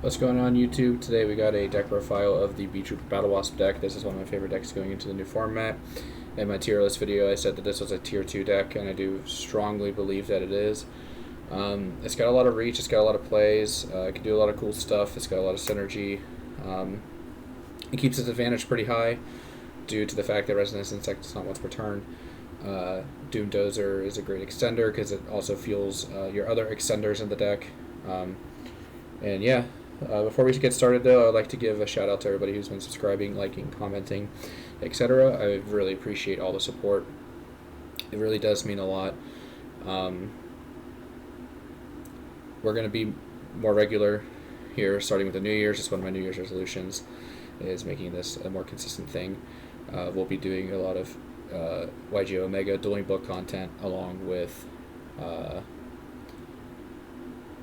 What's going on YouTube? Today we got a deck profile of the Beetrooper Battlewasp deck. This is one of my favorite decks going into the new format. In my tier list video I said that this was a tier 2 deck, and I do strongly believe that it is. It's got a lot of reach, it's got a lot of plays, it can do a lot of cool stuff, it's got a lot of synergy. It keeps its advantage pretty high due to the fact that Resonance Insect is not once per turn. Doom Dozer is a great extender because it also fuels your other extenders in the deck. And yeah, before we get started though, I'd like to give a shout out to everybody who's been subscribing, liking, commenting, etc. I really appreciate all the support. It really does mean a lot. We're going to be more regular here starting with the New Year's. It's one of my New Year's resolutions, is making this a more consistent thing. We'll be doing a lot of YG Omega dueling book content along with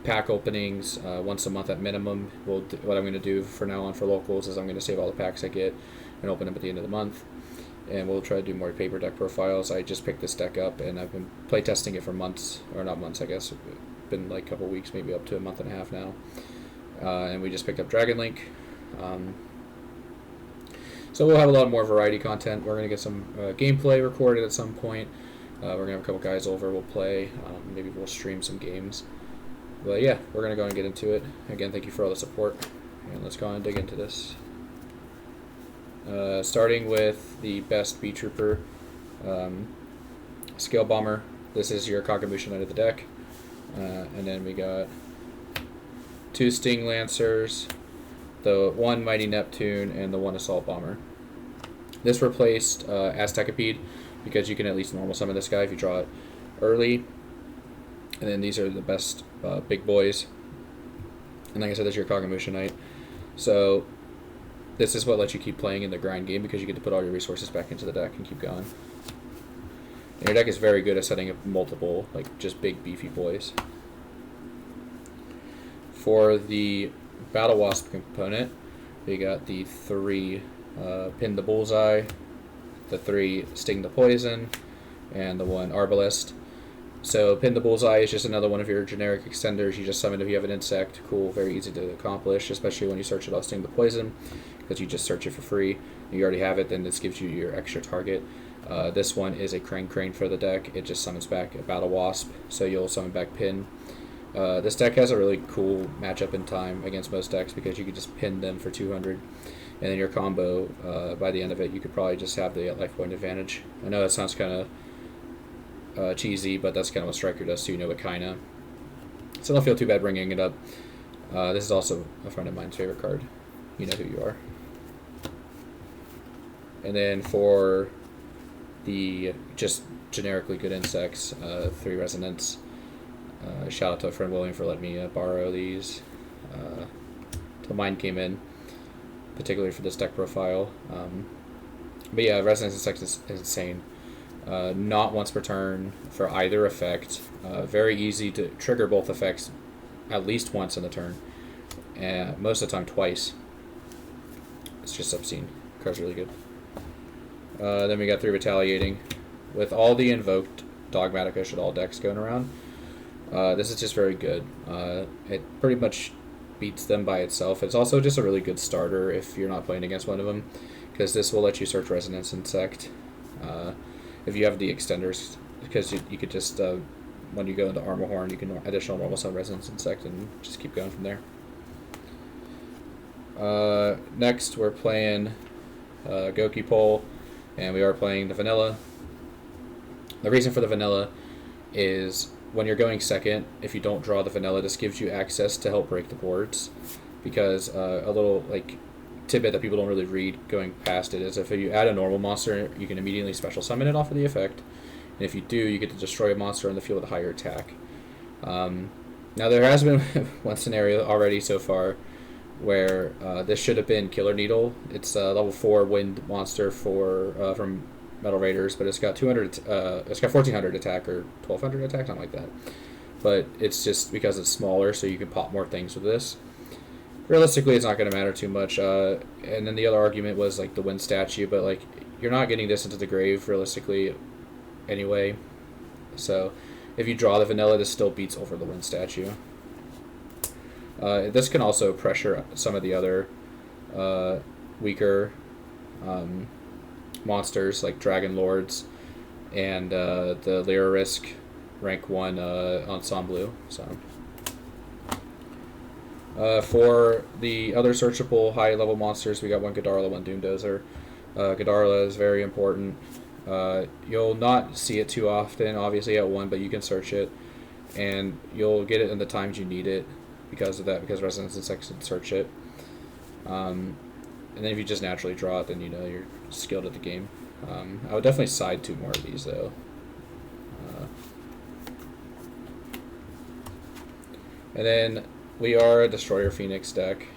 pack openings once a month at minimum. What I'm going to do for now on for locals is I'm going to save all the packs I get and open them at the end of the month, and we'll try to do more paper deck profiles. I just picked this deck up and I've been playtesting it for months, or not months, I guess. Been like a couple weeks, maybe up to a month and a half now, and we just picked up Dragon Link. So we'll have a lot more variety content. We're going to get some gameplay recorded at some point. We're going to have a couple guys over, we'll play, maybe we'll stream some games. But yeah, we're going to go and get into it. Again, thank you for all the support, and let's go on and dig into this. Starting with the best Beetrooper, Scale Bomber. This is your Kagamusha Knight of the deck. And then we got 2 Sting Lancers, the 1 Mighty Neptune, and the 1 Assault Bomber. This replaced Aztekapede because you can at least normal summon this guy if you draw it early. And then these are the best big boys. And like I said, this is your Kagamusha Knight. So this is what lets you keep playing in the grind game because you get to put all your resources back into the deck and keep going. And your deck is very good at setting up multiple, like, just big beefy boys. For the Battlewasp component, we got the 3 Pin the Bullseye, the 3 Sting the Poison, and the 1 Arbalest. So Pin the Bullseye is just another one of your generic extenders. You just summon if you have an insect. Cool, very easy to accomplish, especially when you search it off Sting the Poison, because you just search it for free. You already have it, then this gives you your extra target. This one is a Crane for the deck. It just summons back a Battlewasp, so you'll summon back Pin. This deck has a really cool matchup in time against most decks because you could just pin them for 200, and then your combo, by the end of it, you could probably just have the life point advantage. I know that sounds kind of cheesy, but that's kind of what Striker does too, you know, it kinda. So don't feel too bad bringing it up. This is also a friend of mine's favorite card. You know who you are. And then for the just generically good insects, 3 Resonance. Shout out to a friend William for letting me borrow these till mine came in, particularly for this deck profile. But yeah, Resonance Insect is insane. Not once per turn for either effect. Very easy to trigger both effects at least once in the turn, and most of the time twice. It's just obscene. Card's really good. Then we got 3 Retaliating. With all the invoked Dogmatica should all decks going around, this is just very good. It pretty much beats them by itself. It's also just a really good starter if you're not playing against one of them, because this will let you search Resonance Insect if you have the extenders, because you could just, when you go into Armor Horn, you can additional normal summon Resonance Insect and just keep going from there. Next we're playing Goki Pole, and we are playing the vanilla. The reason for the vanilla is when you're going second, if you don't draw the vanilla, this gives you access to help break the boards, because a little like tidbit that people don't really read going past it is if you add a normal monster, you can immediately special summon it off of the effect, and if you do, you get to destroy a monster on the field with a higher attack. Now there has been one scenario already so far where this should have been Killer Needle. It's a level 4 wind monster for from Metal Raiders, but it's got 200. It's got 1400 attack or 1200 attack, something like that. But it's just because it's smaller, so you can pop more things with this. Realistically, it's not going to matter too much. And then the other argument was like the wind statue, but like you're not getting this into the grave realistically, anyway. So if you draw the vanilla, this still beats over the wind statue. This can also pressure some of the other weaker monsters like Dragon Lords and the Lyra Risk rank 1 Ensemble. So for the other searchable high level monsters, we got one Godarla, one Doomdozer. Godarla is very important. You'll not see it too often, obviously at 1, but you can search it, and you'll get it in the times you need it because of that, because Resonance Insects can search it. And then if you just naturally draw it, then you know you're skilled at the game. I would definitely side 2 more of these though. And then we are a Destroyer Phoenix deck.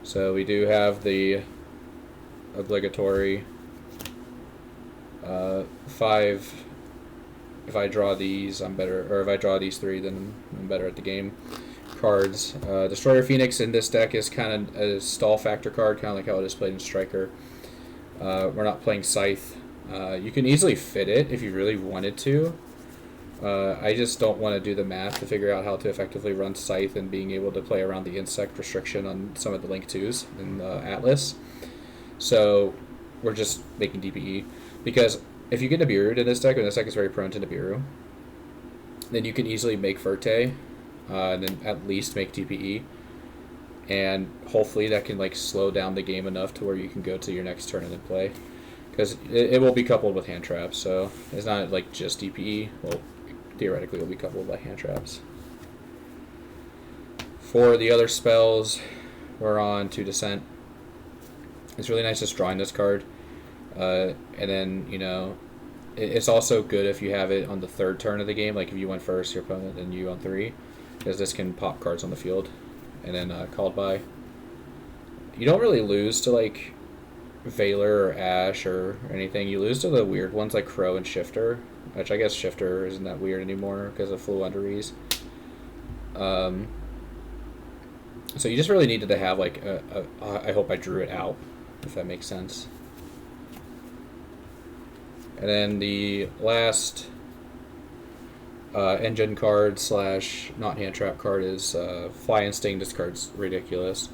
So we do have the obligatory 5. If I draw these, I'm better, or if I draw these 3, then I'm better at the game. Cards. Destroyer Phoenix in this deck is kind of a stall factor card, kind of like how it is played in Striker. We're not playing Scythe. You can easily fit it if you really wanted to. I just don't want to do the math to figure out how to effectively run Scythe and being able to play around the insect restriction on some of the Link 2s in the Atlas. So we're just making DPE. Because if you get Nibiru in this deck, and this deck is very prone to Nibiru, then you can easily make Verte, and then at least make DPE. And hopefully that can like slow down the game enough to where you can go to your next turn and then play. Because it will be coupled with hand traps, so it's not like just DPE. Well, theoretically it will be coupled by hand traps. For the other spells, we're on to Descent. It's really nice just drawing this card. And then, you know, it's also good if you have it on the 3rd turn of the game, like if you went first, your opponent, then you on 3, because this can pop cards on the field. And then called by. You don't really lose to like Valor or Ash or anything. You lose to the weird ones like Crow and Shifter, which I guess Shifter isn't that weird anymore because of Fluenderies. So you just really needed to have like I hope I drew it out, if that makes sense. And then the last engine card / not hand trap card is Fly Instinct. This card's ridiculous.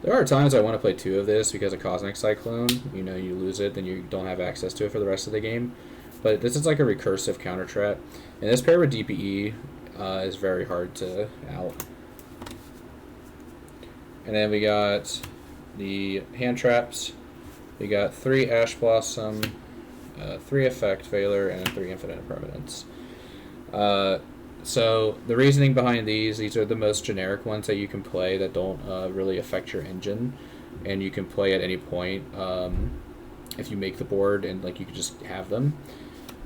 There are times I want to play 2 of this because of Cosmic Cyclone. You know, you lose it, then you don't have access to it for the rest of the game. But this is like a recursive counter trap. And this pair with DPE is very hard to out. And then we got the hand traps. We got 3 Ash Blossom, 3 Effect Valor, and 3 Infinite Permanence. So the reasoning behind these are the most generic ones that you can play that don't really affect your engine, and you can play at any point if you make the board, and like you can just have them.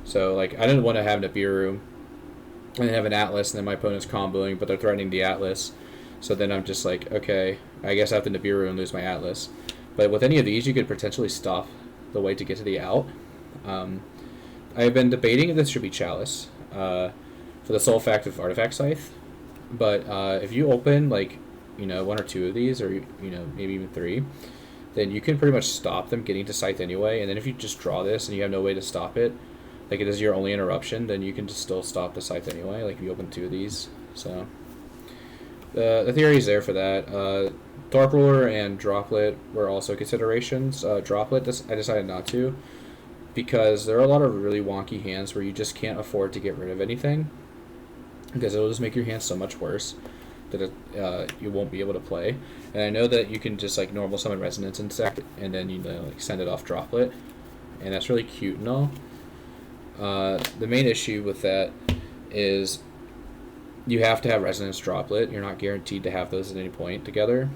So like I didn't want to have Nibiru and then have an Atlas, and then my opponent's comboing, but they're threatening the Atlas. So then I'm just like, okay, I guess I have to Nibiru and lose my Atlas. But with any of these, you could potentially stop the way to get to the out. I've been debating if this should be Chalice. For the sole fact of Artifact Scythe, but if you open like, you know, 1 or 2 of these, or you know, maybe even 3, then you can pretty much stop them getting to Scythe anyway. And then if you just draw this and you have no way to stop it, like it is your only interruption, then you can just still stop the Scythe anyway. Like if you open 2 of these, so the theory is there for that. Dark Ruler and Droplet were also considerations. Droplet, I decided not to, because there are a lot of really wonky hands where you just can't afford to get rid of anything, because it'll just make your hand so much worse that you won't be able to play. And I know that you can just like normal summon Resonance Insect and then you know like send it off Droplet, and that's really cute and all. The main issue with that is you have to have Resonance Droplet. You're not guaranteed to have those at any point together,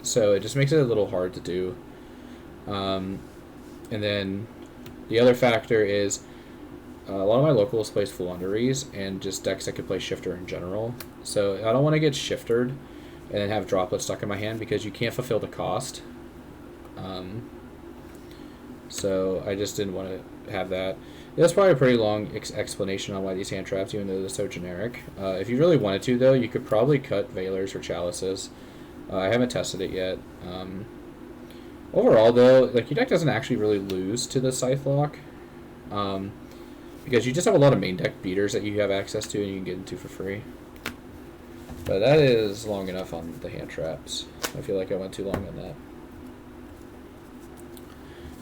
so it just makes it a little hard to do. And then the other factor is a lot of my locals plays Fluenderies and just decks that could play Shifter in general. So I don't want to get Shiftered and then have Droplet stuck in my hand because you can't fulfill the cost. So I just didn't want to have that. That's probably a pretty long explanation on why these hand traps, even though they're so generic. If you really wanted to, though, you could probably cut Valors or Chalices. I haven't tested it yet. Overall, though, like your deck doesn't actually really lose to the Scythe Lock. Because you just have a lot of main deck beaters that you have access to and you can get into for free. But that is long enough on the hand traps. I feel like I went too long on that.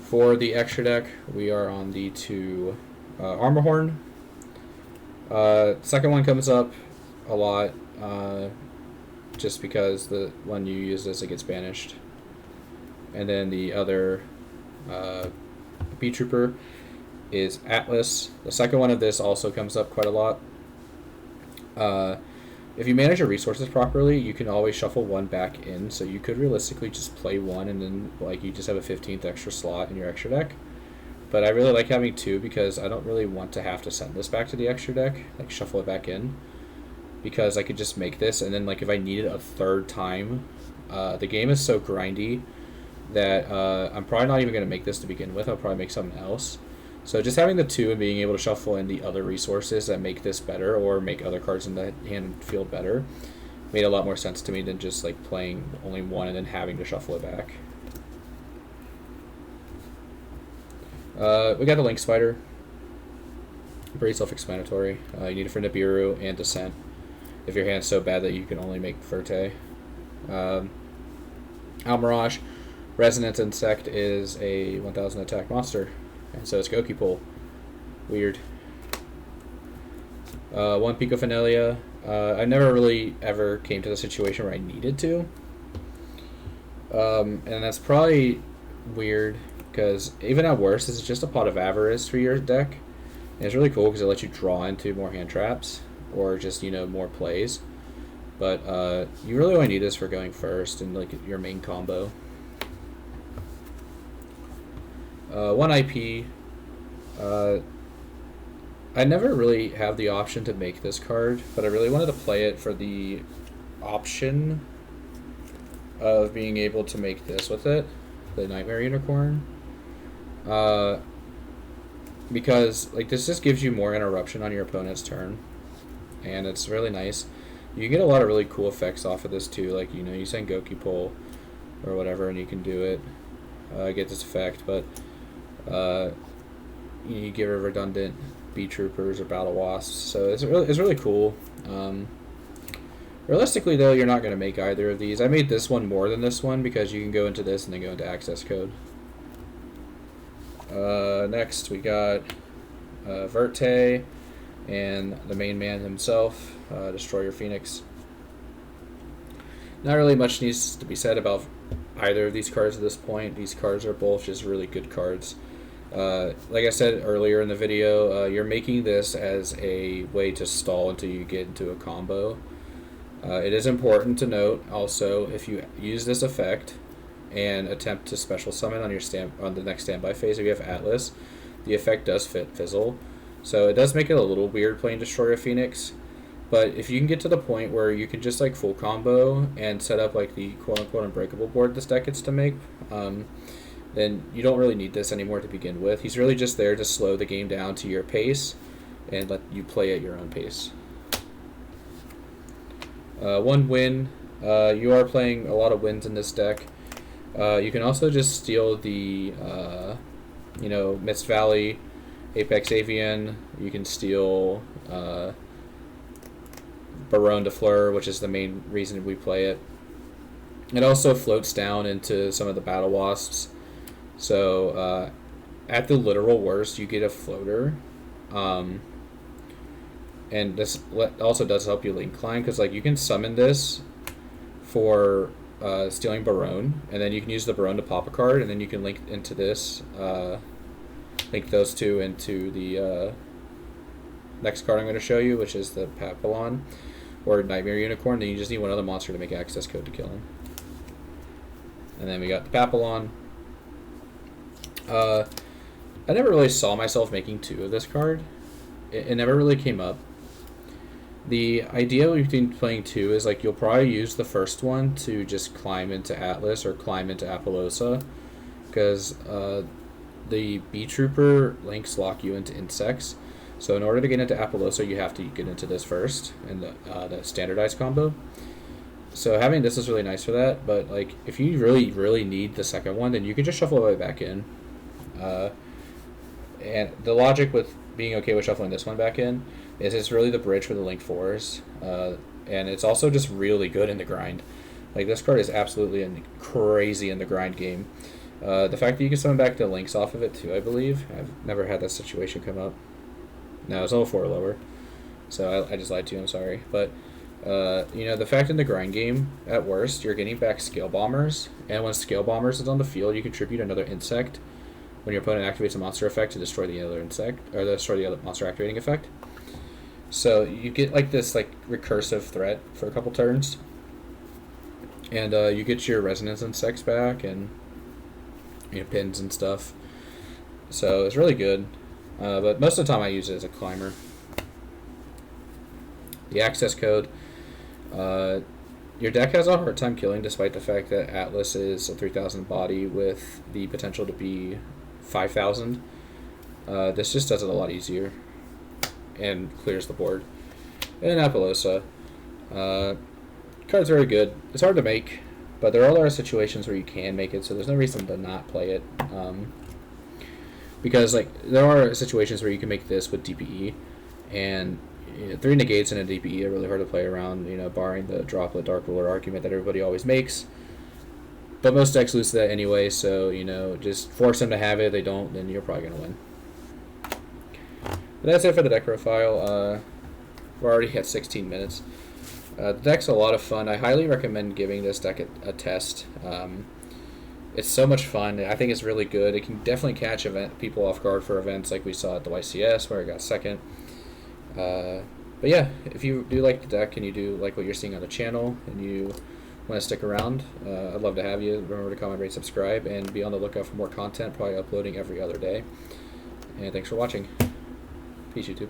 For the extra deck, we are on the 2 Armor Horn. Second one comes up a lot, just because the one you use this, it gets banished. And then the other Beetrooper is Atlas. The second one of this also comes up quite a lot. If you manage your resources properly, you can always shuffle one back in, so you could realistically just play one and then like you just have a 15th extra slot in your extra deck. But I really like having 2 because I don't really want to have to send this back to the extra deck, like shuffle it back in, because I could just make this, and then like if I need it a third time, the game is so grindy that I'm probably not even going to make this to begin with. I'll probably make something else. So just having the 2 and being able to shuffle in the other resources that make this better or make other cards in the hand and field better made a lot more sense to me than just like playing only one and then having to shuffle it back. We got the Link Spider. Pretty self-explanatory. You need it for Nibiru and Descent if your hand's so bad that you can only make Verte. Almirage. Resonance Insect is a 1000 attack monster. And so it's Goki Pull. Weird. 1 Pico Finelia. I never really ever came to the situation where I needed to. And that's probably weird, because even at worst, it's just a Pot of Avarice for your deck. And it's really cool because it lets you draw into more hand traps, or just, you know, more plays. But you really only need this for going first and like your main combo. 1 IP. I never really have the option to make this card, but I really wanted to play it for the option of being able to make this with it, the Nightmare Unicorn. Because like this just gives you more interruption on your opponent's turn, and it's really nice. You get a lot of really cool effects off of this too, like, you know, you send Goki Pull or whatever and you can do it, get this effect, but you get redundant Beetroopers or Battlewasps, so it's really cool. Realistically though, you're not going to make either of these. I made this one more than this one because you can go into this and then go into access code. Next we got Verte and the main man himself, Destroyer Phoenix. Not really much needs to be said about either of these cards at this point. These cards are both just really good cards. Like I said earlier in the video, you're making this as a way to stall until you get into a combo. It is important to note also, if you use this effect and attempt to special summon on your on the next standby phase, if you have Atlas, the effect does fizzle. So it does make it a little weird playing Destroyer Phoenix. But if you can get to the point where you can just like full combo and set up like the quote-unquote unbreakable board this deck gets to make, then you don't really need this anymore to begin with. He's really just there to slow the game down to your pace and let you play at your own pace. 1 win. You are playing a lot of wins in this deck. You can also just steal the Mist Valley, Apex Avian. You can steal Baronne de Fleur, which is the main reason we play it. It also floats down into some of the Battlewasps. So at the literal worst, you get a floater. And this also does help you link climb, because like you can summon this for stealing Baronne, and then you can use the Baronne to pop a card, and then you can link into this, link those two into the next card I'm going to show you, which is the Papillon or Nightmare Unicorn. Then you just need one other monster to make access code to kill him. And then we got the Papillon. I never really saw myself making 2 of this card. It never really came up. The idea between playing 2 is like you'll probably use the first one to just climb into Atlas or climb into Appaloosa, because the Beetrooper links lock you into insects. So in order to get into Appaloosa, you have to get into this first, and the standardized combo. So having this is really nice for that, but like if you really, really need the second one, then you can just shuffle it right back in. And the logic with being okay with shuffling this one back in is it's really the bridge for the Link 4s. and it's also just really good in the grind. Like, this card is absolutely crazy in the grind game. The fact that you can summon back the links off of it too, I believe. I've never had that situation come up. No, it's level 4 or lower. So I just lied to you, I'm sorry. But, you know, the fact in the grind game, at worst, you're getting back Scale Bombers. And when Scale Bombers is on the field, you contribute another insect when your opponent activates a monster effect to destroy the other insect, or destroy the other monster activating effect. So you get like this like recursive threat for a couple turns. And you get your resonance insects back and pins and stuff. So it's really good. But most of the time I use it as a climber. The access code. Your deck has a hard time killing despite the fact that Atlas is a 3,000 body with the potential to be 5,000. This just does it a lot easier and clears the board. And Apollosa. Card's very good. It's hard to make, but there are situations where you can make it, so there's no reason to not play it. Because like there are situations where you can make this with DPE, and 3 negates and a DPE are really hard to play around, barring the droplet Dark Ruler argument that everybody always makes. But most decks lose to that anyway, so, just force them to have it. If they don't, then you're probably going to win. But that's it for the deck profile. We're already at 16 minutes. The deck's a lot of fun. I highly recommend giving this deck a test. It's so much fun. I think it's really good. It can definitely catch people off guard for events like we saw at the YCS where it got second. But yeah, if you do like the deck and you do like what you're seeing on the channel and you want to stick around, I'd love to have you. Remember to comment, rate, subscribe, and be on the lookout for more content, probably uploading every other day. And thanks for watching. Peace, YouTube.